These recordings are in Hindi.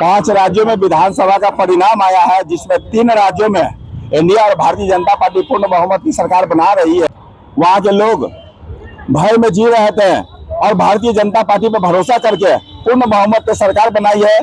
5 राज्यों में विधानसभा का परिणाम आया है, जिसमें 3 राज्यों में इंडिया और भारतीय जनता पार्टी पूर्ण बहुमत की सरकार बना रही है। वहां के लोग भय में जी रहे थे और भारतीय जनता पार्टी पर भरोसा करके पूर्ण बहुमत की सरकार बनाई है।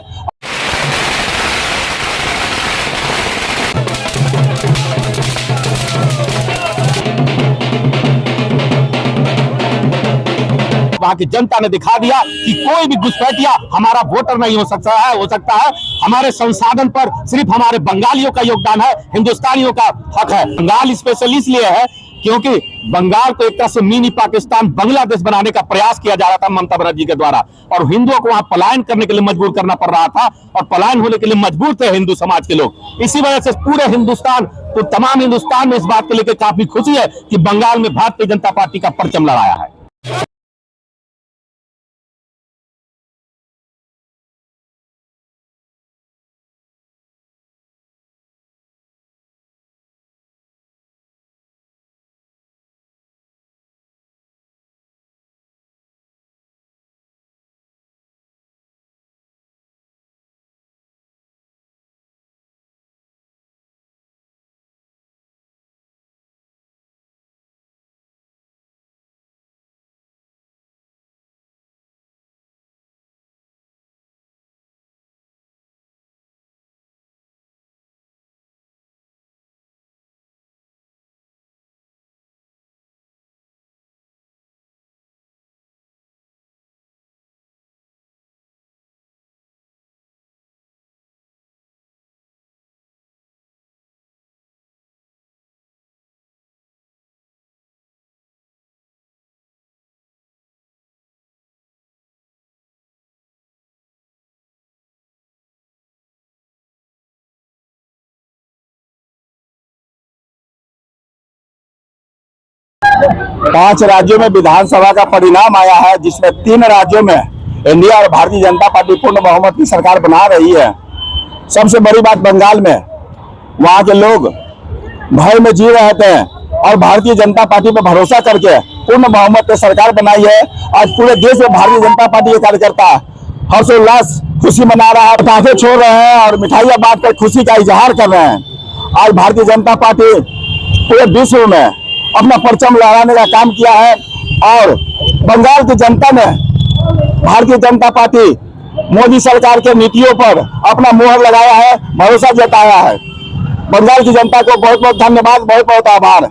वहां की जनता ने दिखा दिया कि कोई भी घुसपैठिया हमारा वोटर नहीं हो सकता है। हमारे संसाधन पर सिर्फ हमारे बंगालियों का योगदान है, हिंदुस्तानियों का हक है। बंगाल स्पेशल इसलिए है क्योंकि बंगाल को एक तरह से मिनी पाकिस्तान, बांग्लादेश बनाने का प्रयास किया जा रहा था ममता बनर्जी के द्वारा, और हिंदुओं को वहां पलायन करने के लिए मजबूर करना पड़ रहा था, और पलायन होने के लिए मजबूर थे हिंदू समाज के लोग। इसी वजह से पूरे हिंदुस्तान, तो तमाम हिंदुस्तान में इस बात को लेकर काफी खुशी है कि बंगाल में भारतीय जनता पार्टी का परचम लहराया है। 5 राज्यों में विधानसभा का परिणाम आया है, जिसमें 3 राज्यों में इंडिया और भारतीय जनता पार्टी पूर्ण बहुमत की सरकार बना रही है। सबसे बड़ी बात, बंगाल में वहां के लोग भय में जी रहे थे और भारतीय जनता पार्टी पर भरोसा करके पूर्ण बहुमत की सरकार बनाई है। आज पूरे देश में भारतीय जनता पार्टी के कार्यकर्ता हर्षोल्लास खुशी मना रहा है, पटाखे छोड़ रहे हैं और मिठाइयां बांटकर खुशी का इजहार कर रहे हैं। आज भारतीय जनता पार्टी पूरे विश्व में अपना परचम लहराने का काम किया है, और बंगाल की जनता ने भारतीय जनता पार्टी मोदी सरकार के नीतियों पर अपना मुहर लगाया है, भरोसा जताया है। बंगाल की जनता को बहुत बहुत धन्यवाद, बहुत बहुत आभार।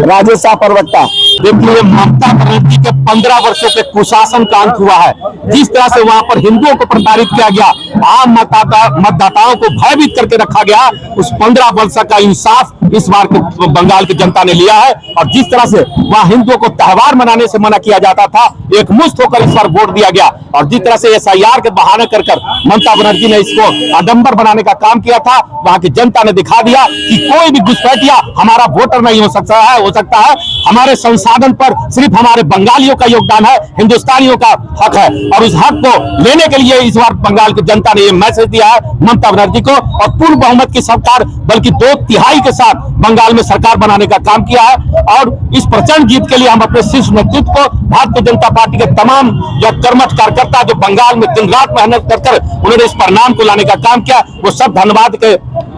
राजेश शाह, प्रवक्ता। देखिए, ममता बनर्जी के 15 वर्षों के कुशासन का अंत हुआ है। जिस तरह से वहां पर हिंदुओं को प्रताड़ित किया गया, आम मतदाताओं को भयभीत करके रखा गया, उस 15 वर्ष का इंसाफ इस बार के बंगाल की जनता ने लिया है। और जिस तरह से वहां हिंदुओं को त्योहार मनाने से मना किया जाता था, एक मुश्त होकर इस बार वोट दिया गया। और जिस तरह से SIR के बहाने कर ममता बनर्जी ने इसको आडंबर बनाने का काम किया था, वहां की जनता ने दिखा दिया कि कोई भी घुसपैठिया हमारा वोटर नहीं हो सकता है। हमारे संसाधन पर सिर्फ हमारे बंगालियों का योगदान है, हिंदुस्तानियों का हक है। और उस हक को लेने के लिए इस बार बंगाल की जनता ने यह मैसेज दिया है ममता बनर्जी को, और पूर्ण बहुमत की सरकार, बल्कि 2/3 के साथ बंगाल में सरकार बनाने का काम किया है। और इस प्रचंड जीत के लिए हम अपने शीर्ष नेतृत्व को, भारतीय जनता पार्टी के तमाम जो कर्मठ कार्यकर्ता जो बंगाल में दिन रात मेहनत कर उन्होंने इस परिणाम को लाने का काम किया, वो सब धन्यवाद के।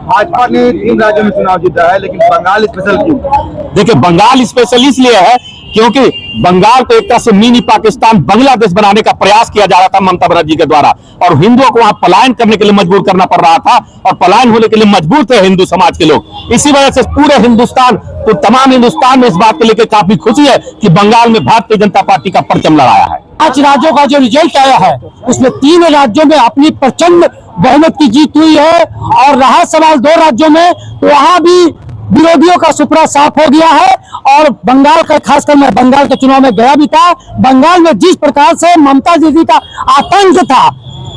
भाजपा ने 3 राज्यों में चुनाव जीता है, लेकिन बंगाल स्पेशल क्यों? देखिए, बंगाल स्पेशल इसलिए है क्योंकि बंगाल को एक तरह से मिनी पाकिस्तान, बांग्लादेश बनाने का प्रयास किया जा रहा था ममता बनर्जी के द्वारा, और हिंदुओं को वहां पलायन करने के लिए मजबूर करना पड़ रहा था, और पलायन होने के लिए मजबूर थे हिंदू समाज के लोग। इसी वजह से पूरे हिंदुस्तान, तो तमाम हिंदुस्तान में इस बात को लेकर काफी खुशी है कि बंगाल में भारतीय जनता पार्टी का परचम लहराया है। 5 राज्यों का जो रिजल्ट आया है, उसमें 3 राज्यों में अपनी प्रचंड बहुमत की जीत हुई है, और रहा सवाल 2 राज्यों में, तो वहां भी विरोधियों का सुपड़ा साफ हो गया है। और बंगाल का, खासकर मैं बंगाल के चुनाव में गया भी था, बंगाल में जिस प्रकार से ममता दीदी का आतंक था,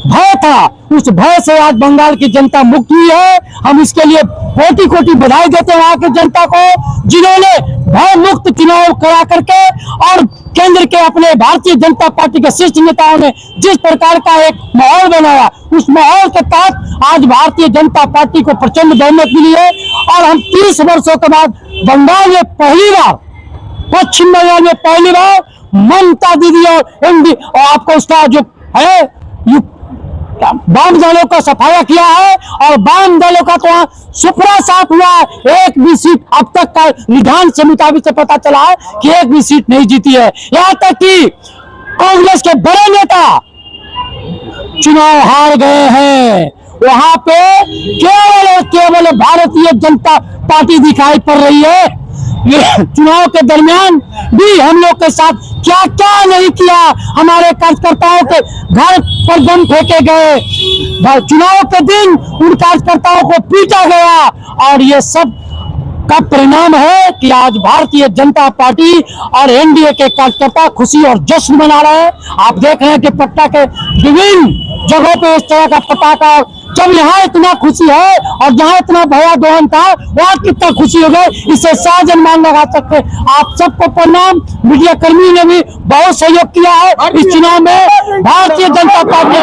भय था, उस भय से आज बंगाल की जनता मुक्त हुई है। हम इसके लिए कोटि कोटि बधाई देते हैं वहां की जनता को, जिन्होंने भय मुक्त चुनाव करा करके, और केंद्र के अपने भारतीय जनता पार्टी के शीर्ष नेताओं ने जिस प्रकार का एक माहौल बनाया, उस माहौल के तहत आज भारतीय जनता पार्टी को प्रचंड बहुमत मिली है। और हम 30 वर्षों के बाद बंगाल में पहली बार, पश्चिम बंगाल में पहली बार ममता दीदी और MD, और आपको उसका जो है वाम दलों का सफाया किया है और वाम दलों का तो वहां सुपड़ा साफ हुआ है। एक भी सीट अब तक का निधान से मुताबिक से पता चला है कि एक भी सीट नहीं जीती है। यहां तक कि कांग्रेस के बड़े नेता चुनाव हार गए हैं। वहां पे केवल और केवल भारतीय जनता पार्टी दिखाई पड़ रही है। ये चुनाव के दरमियान भी हम लोग के साथ क्या क्या नहीं किया, हमारे कार्यकर्ताओं के घर पर बम फेंके गए, चुनाव के दिन उन कार्यकर्ताओं को पीटा गया और ये सब का परिणाम है कि आज भारतीय जनता पार्टी और एनडीए के कार्यकर्ता खुशी और जश्न मना रहे हैं। आप देख रहे हैं कि पटना के विभिन्न जगहों पे इस तरह का पटाखा, जब यहाँ इतना खुशी है और जहाँ इतना भया दोहन था वहाँ कितना खुशी हो गई, इससे साथ अनुमान लगा सकते। आप सबको प्रणाम। मीडिया कर्मी ने भी बहुत सहयोग किया है इस चुनाव में। भारतीय जनता पार्टी